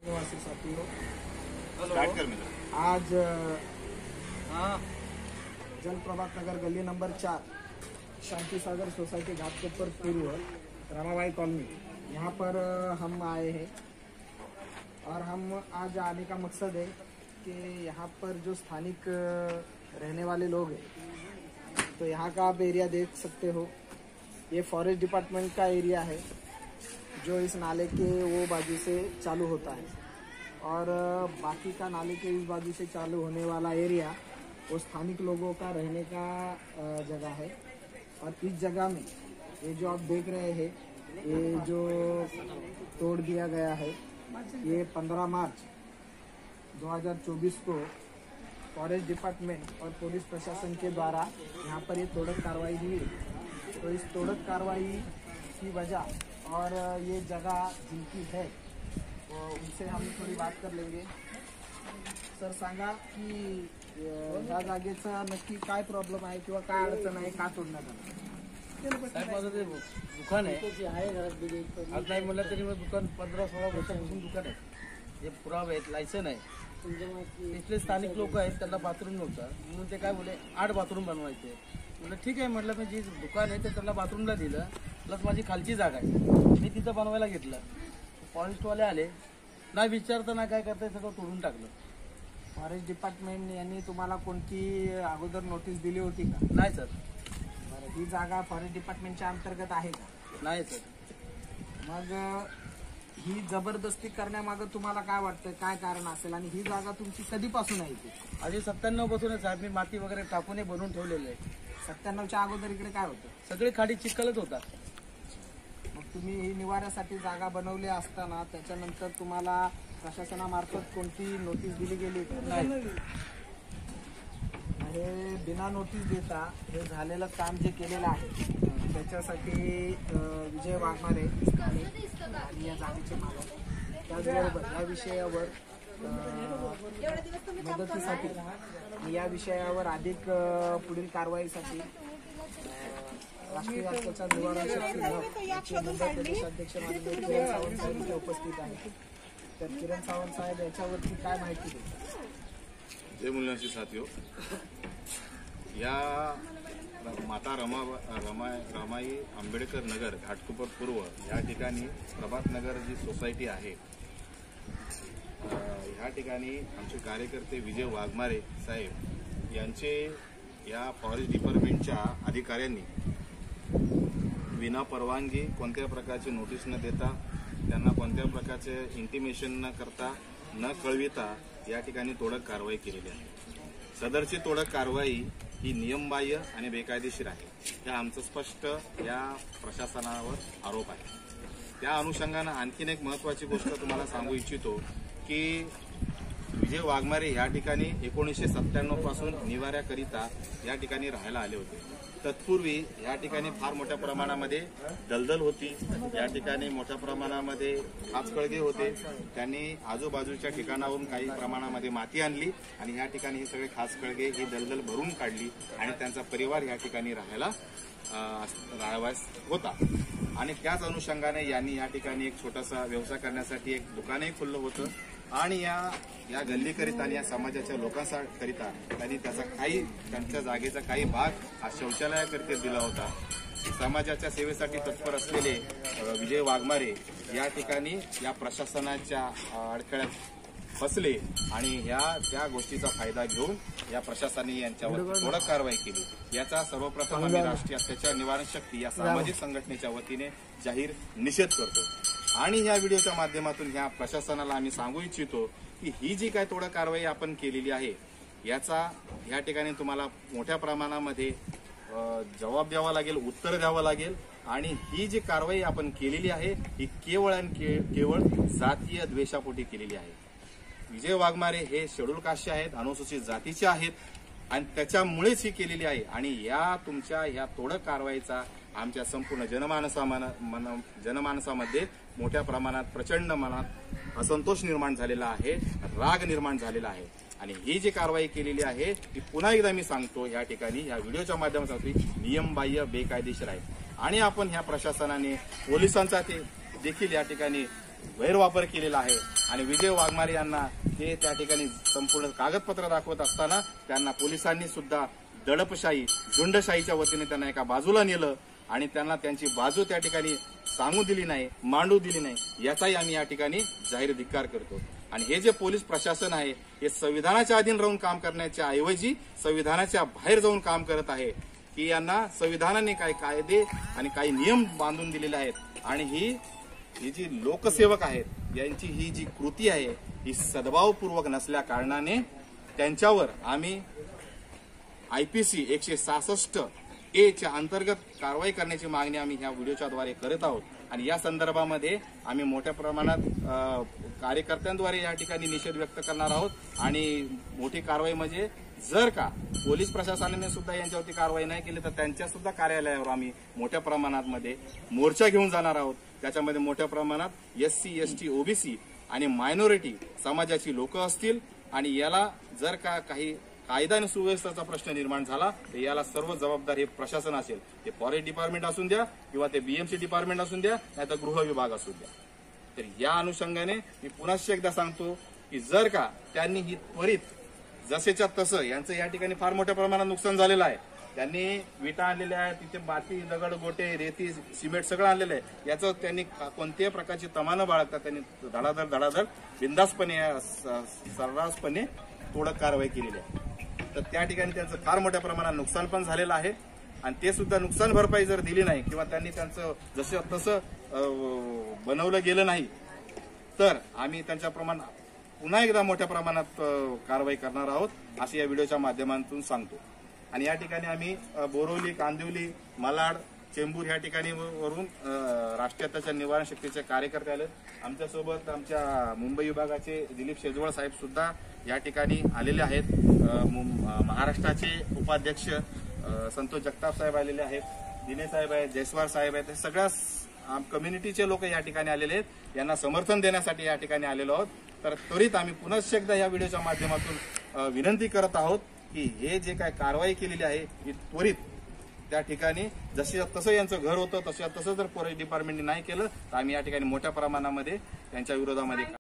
निवासी साथियों, स्टार्ट कर मेरा। आज जलप्रभात नगर गली नंबर 4 शांति सागर सोसाइटी घाटकोपर पूर्व रमाबाई कॉलोनी, यहाँ पर हम आए हैं और हम आज आने का मकसद है कि यहाँ पर जो स्थानिक रहने वाले लोग हैं, तो यहाँ का आप एरिया देख सकते हो। ये फॉरेस्ट डिपार्टमेंट का एरिया है जो इस नाले के वो बाजू से चालू होता है और बाकी का नाले के इस बाजू से चालू होने वाला एरिया वो स्थानिक लोगों का रहने का जगह है। और इस जगह में ये जो आप देख रहे हैं, ये जो तोड़ दिया गया है, ये 15 मार्च 2024 को फॉरेस्ट डिपार्टमेंट और पुलिस प्रशासन के द्वारा यहाँ पर ये तोड़क कार्रवाई हुई। तो इस तोड़क कार्रवाई की वजह और ये जगह जिनकी है तो उनसे हम थोडी बात कर लेंगे। सर सांगा की ह्या जागेचा नक्की काय प्रॉब्लेम आहे किंवा काय अडचण आहे, का तोडण्यात आलं? साहेब माझं ते दुकान आहे, आज नाही म्हणलं तरी मग दुकान 15-16 वर्षापासून दुकान आहे, जे पुरावे आहेत, लायसन आहे। इथले स्थानिक लोक आहेत, त्यांना बाथरूम नव्हता म्हणून ते काय बोले 8 बाथरूम बनवायचे। म्हटलं ठीक आहे, म्हटलं मी जी दुकान आहे ते त्यांना बाथरूमला दिलं, प्लस माझी खालची जागा आहे मी तिथं बनवायला घेतलं। फॉरेस्टवाले आले, ना विचारता ना काय करता सगळं तोडून टाकलं। फॉरेस्ट डिपार्टमेंट यांनी तुम्हाला कोणती अगोदर नोटीस दिली होती का? नाही सर। बरं, ही जागा फॉरेस्ट डिपार्टमेंटच्या अंतर्गत आहे का? नाही सर। मग ही जबरदस्ती करण्यामागे तुम्हाला काय वाटतं, काय कारण असेल आणि ही जागा तुमची कधीपासून आहे? ती आधी 97 पासून साहेब मी माती वगैरे टाकून बनवून ठेवलेलं आहे। 97च्या अगोदर इकडे काय होतं? सगळे खाडी चिखलच होता। मग तुम्ही ही निवाऱ्यासाठी जागा बनवली असताना त्याच्यानंतर तुम्हाला प्रशासनामार्फत कोणती नोटीस दिली गेली? नाही। हे बिना नोटीस देता हे झालेलं काम जे केलेलं आहे त्याच्यासाठी विजय वाघमारे आणि या जागेचे मालक, त्याचबरोबर या विषयावर मदतीसाठी आणि या विषयावर अधिक पुढील कारवाईसाठी राष्ट्रीय अत्याचार निवारण शक्ती मुंबई प्रदेशाध्यक्ष किरण सावंत साहेब इथे उपस्थित आहेत। तर किरण सावंत साहेब याच्यावरती काय माहिती देतात? जय मुलांची साथियों, या माता रमाई आंबेडकर नगर घाटकोपर पूर्व या ठिकाणी प्रभात नगर जी सोसायटी आहे, ह्या ठिकाणी आमचे कार्यकर्ते विजय वाघमारे साहेब यांचे या फॉरेस्ट डिपार्टमेंटच्या अधिकाऱ्यांनी विना परवानगी कोणत्या प्रकारची नोटीस न देता, त्यांना कोणत्या प्रकारचे इंटिमेशन न करता, न कळविता या ठिकाणी तोडक कारवाई केलेली आहे। सदरची तोडक कारवाई ही नियमबाह्य आणि बेकायदेशीर आहे, हे आमचं स्पष्ट या प्रशासनावर आरोप आहे। त्या अनुषंगानं आणखीन एक महत्त्वाची गोष्ट तुम्हाला सांगू इच्छितो की विजय वाघमारे या ठिकाणी 1997 पासून निवाऱ्याकरिता या ठिकाणी राहायला आले होते। तत्पूर्वी या ठिकाणी फार मोठ्या प्रमाणामध्ये दलदल होती, या ठिकाणी मोठ्या प्रमाणामध्ये खाचखळगे होते। त्यांनी आजूबाजूच्या ठिकाणावरून काही प्रमाणामध्ये माती आणली आणि या ठिकाणी हे सगळे खाचखळगे ही दलदल भरून काढली आणि त्यांचा परिवार या ठिकाणी राहावयास होता। आणि त्याच अनुषंगाने यांनी या ठिकाणी एक छोटासा व्यवसाय करण्यासाठी एक दुकानही खुल्लं होतं आणि या गल्लीकरिता आणि या समाजाच्या लोकांकरिता त्यांनी त्यांच्या जागेचा काही भाग हा शौचालयाकरिता दिला होता। समाजाच्या सेवेसाठी तत्पर असलेले विजय वाघमारे या ठिकाणी या प्रशासनाच्या अडथळ्यात फसले आणि त्या गोष्टीचा फायदा घेऊन या प्रशासनाने यांच्यावर तोडक कारवाई केली। याचा सर्वप्रथम आम्ही राष्ट्रीय अत्याचार निवारण शक्ती या सामाजिक संघटनेच्या वतीने जाहीर निषेध करतो आणि या व्हिडिओच्या माध्यमातून ह्या प्रशासनाला आम्ही सांगू इच्छितो की ही जी काय तोडक कारवाई आपण केलेली आहे याचा या ठिकाणी तुम्हाला मोठ्या प्रमाणामध्ये जबाब द्यावा लागेल, उत्तर द्यावं लागेल आणि ही जी कारवाई आपण केलेली आहे ही केवळ आणि केवळ जातीय द्वेषापोटी केलेली आहे। विजय वाघमारे हे शेड्यूल कास्टचे आहेत, अनुसूचित जातीचे आहेत आणि त्याच्यामुळेच ही केलेली आहे आणि तुमच्या ह्या तोडक कारवाईचा आमच्या संपूर्ण जनमानसामध्ये मोठ्या प्रमाणात प्रचंड मनात असंतोष निर्माण झालेला आहे, राग निर्माण झालेला आहे आणि ही जी कारवाई केलेली आहे ती पुन्हा एकदा मी सांगतो या ठिकाणी या व्हिडिओच्या माध्यमातून नियमबाह्य बेकायदेशीर आहे आणि आपण ह्या प्रशासनाने पोलिसांचा देखील या ठिकाणी गैरवापर केलेला आहे आणि विजय वाघमारे यांना हे त्या ठिकाणी संपूर्ण कागदपत्र दाखवत असताना त्यांना पोलिसांनी सुद्धा दडपशाही झुंडशाहीच्या वतीने त्यांना एका बाजूला नेलं आणि त्यांना त्यांची बाजू त्या ठिकाणी सांगू दिली नाही, मांडू दिली नाही, याचाही आम्ही या ठिकाणी जाहीर धिक्कार करतो. आणि हे जे पोलीस प्रशासन आहे हे संविधानाच्या अधीन राहून काम करण्याच्या ऐवजी संविधानाच्या बाहेर जाऊन काम करत आहे की यांना संविधानाने काही कायदे आणि काही नियम बांधून दिलेले आहेत आणि ही जी लोकसेवक आहेत यांची ही जी कृती आहे ही सद्भावपूर्वक नसल्या कारणाने त्यांच्यावर आम्ही IPC 166A च्या अंतर्गत कारवाई करण्याची मागणी आम्ही ह्या व्हिडिओच्या द्वारे करत आहोत. आणि या संदर्भामध्ये आम्ही मोठ्या प्रमाणात कार्यकर्त्यांद्वारे या ठिकाणी निषेध व्यक्त करणार आहोत आणि मोठी कारवाई म्हणजे जर का पोलीस प्रशासनाने सुद्धा यांच्यावरती कारवाई नाही केली तर त्यांच्या सुद्धा कार्यालयावर आम्ही मोठ्या प्रमाणात मध्ये मोर्चा घेऊन जाणार आहोत. त्याच्यामध्ये मोठ्या प्रमाणात SC, ST, OBC आणि मायनॉरिटी समाजाची लोक असतील आणि याला जर का काही कायदा आणि सुव्यवस्थेचा प्रश्न निर्माण झाला तर याला सर्व जबाबदार हे प्रशासन असेल. ते फॉरेस्ट डिपार्टमेंट असून द्या किंवा ते BMC डिपार्टमेंट असून द्या नाहीतर गृह विभाग असून द्या. तर या अनुषंगाने मी पुन्हा एकदा सांगतो की जर का त्यांनी ही त्वरित जसेच्या तसं यांचं या ठिकाणी फार मोठ्या प्रमाणात नुकसान झालेलं आहे. त्यांनी विटा आणलेल्या आहेत, तिथे माती, दगड, गोटे, रेती, सिमेंट सगळं आणलेलं आहे. याचं त्यांनी कोणत्याही प्रकारची तमा न बाळगता त्यांनी धडाधड बिंदासपणे सर्रासपणे तोडक कारवाई केलेली आहे. तर त्या ठिकाणी त्यांचं फार मोठ्या प्रमाणात नुकसान पण झालेलं आहे आणि ते सुद्धा नुकसान भरपाई जर दिली नाही किंवा त्यांनी त्यांचं जसं तसं बनवलं गेलं नाही तर आम्ही त्यांच्या पुन्हा एकदा मोठ्या प्रमाणात कारवाई करणार आहोत असे या व्हिडिओच्या माध्यमातून सांगतो. आणि या ठिकाणी आम्ही बोरिवली, कांदिवली, मालाड, चेंबूर या ठिकाणी वरून राष्ट्रीय अत्याचार निवारण शक्तीचे कार्यकर्ते आले. आमच्यासोबत आमच्या मुंबई विभागाचे दिलीप शेजवळ साहेब सुद्धा या ठिकाणी आलेले आहेत. महाराष्ट्राचे उपाध्यक्ष संतोष जगताप साहेब आलेले आहेत, दिनेश साहेब आहेत, जयस्वार साहेब आहेत. सगळ्या कम्युनिटीचे लोक या ठिकाणी आलेले आहेत. यांना समर्थन देण्यासाठी या ठिकाणी आलेलो आहोत. तर त्वरित आम्ही पुन्हा एकदा या व्हिडिओच्या माध्यमातून विनंती करत आहोत की हे जे काय कारवाई केलेली आहे ही त्वरित त्या ठिकाणी जसे तसं यांचं घर होतं तसं जर फॉरेस्ट डिपार्टमेंटने नाही केलं तर आम्ही या ठिकाणी मोठ्या प्रमाणामध्ये त्यांच्या विरोधामध्ये